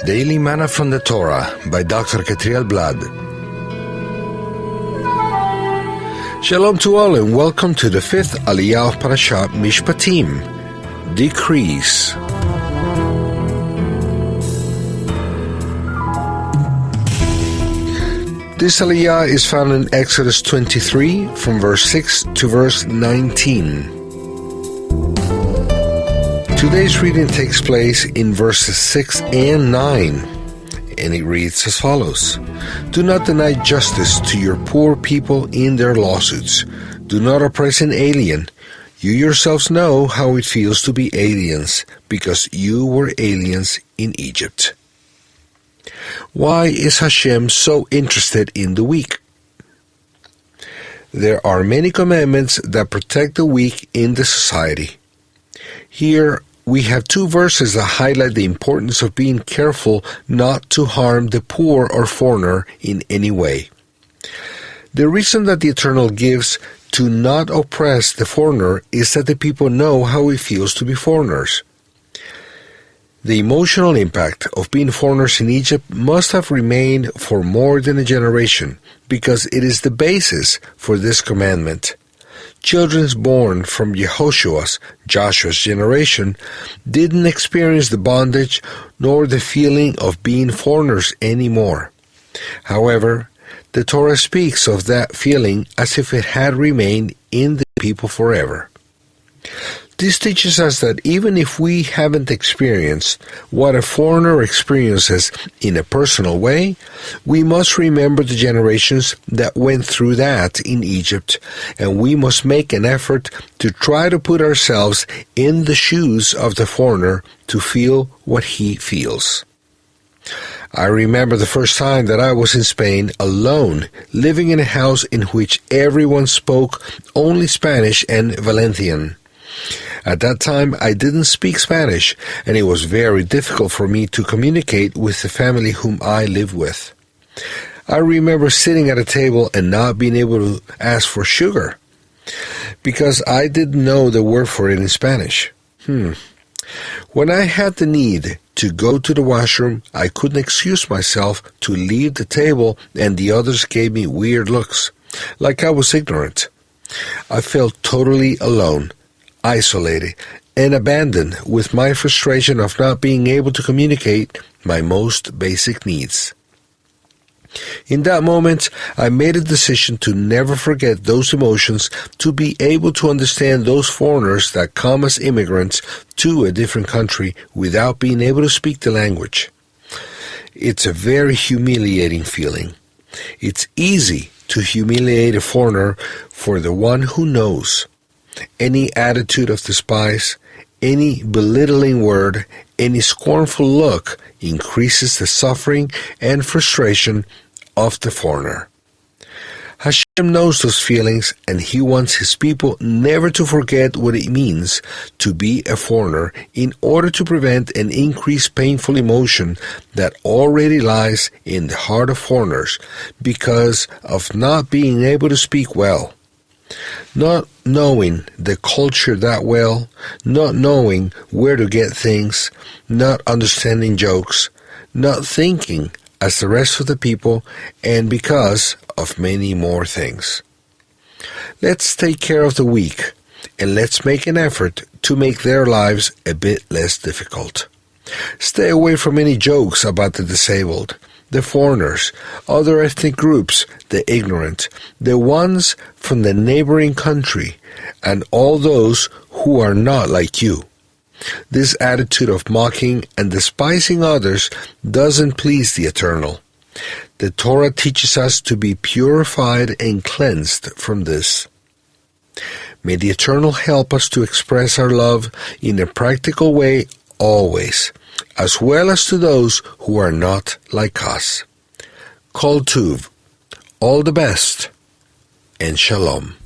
Daily Manna from the Torah by Dr. Ketriel Blad. Shalom to all and welcome to the fifth Aliyah of Parashat Mishpatim, Decrees. This Aliyah is found in Exodus 23 from verse 6 to verse 19. Today's reading takes place in verses 6 and 9, and it reads as follows. Do not deny justice to your poor people in their lawsuits. Do not oppress an alien. You yourselves know how it feels to be aliens, because you were aliens in Egypt. Why is Hashem so interested in the weak? There are many commandments that protect the weak in the society. Here we have two verses that highlight the importance of being careful not to harm the poor or foreigner in any way. The reason that the Eternal gives to not oppress the foreigner is that the people know how it feels to be foreigners. The emotional impact of being foreigners in Egypt must have remained for more than a generation, because it is the basis for this commandment. Children born from Joshua's generation, didn't experience the bondage nor the feeling of being foreigners anymore. However, the Torah speaks of that feeling as if it had remained in the people forever. This teaches us that even if we haven't experienced what a foreigner experiences in a personal way, we must remember the generations that went through that in Egypt, and we must make an effort to try to put ourselves in the shoes of the foreigner to feel what he feels. I remember the first time that I was in Spain alone, living in a house in which everyone spoke only Spanish and Valencian. At that time, I didn't speak Spanish, and it was very difficult for me to communicate with the family whom I lived with. I remember sitting at a table and not being able to ask for sugar, because I didn't know the word for it in Spanish. When I had the need to go to the washroom, I couldn't excuse myself to leave the table, and the others gave me weird looks, like I was ignorant. I felt totally alone, isolated, and abandoned with my frustration of not being able to communicate my most basic needs. In that moment, I made a decision to never forget those emotions, to be able to understand those foreigners that come as immigrants to a different country without being able to speak the language. It's a very humiliating feeling. It's easy to humiliate a foreigner for the one who knows. Any attitude of despise, any belittling word, any scornful look increases the suffering and frustration of the foreigner. Hashem knows those feelings, and He wants His people never to forget what it means to be a foreigner in order to prevent an increased painful emotion that already lies in the heart of foreigners because of not being able to speak well. Not knowing the culture that well, not knowing where to get things, not understanding jokes, not thinking as the rest of the people, and because of many more things. Let's take care of the weak, and let's make an effort to make their lives a bit less difficult. Stay away from any jokes about the disabled, the foreigners, other ethnic groups, the ignorant, the ones from the neighboring country, and all those who are not like you. This attitude of mocking and despising others doesn't please the Eternal. The Torah teaches us to be purified and cleansed from this. May the Eternal help us to express our love in a practical way always, as well as to those who are not like us. Kol Tuv, all the best, and Shalom.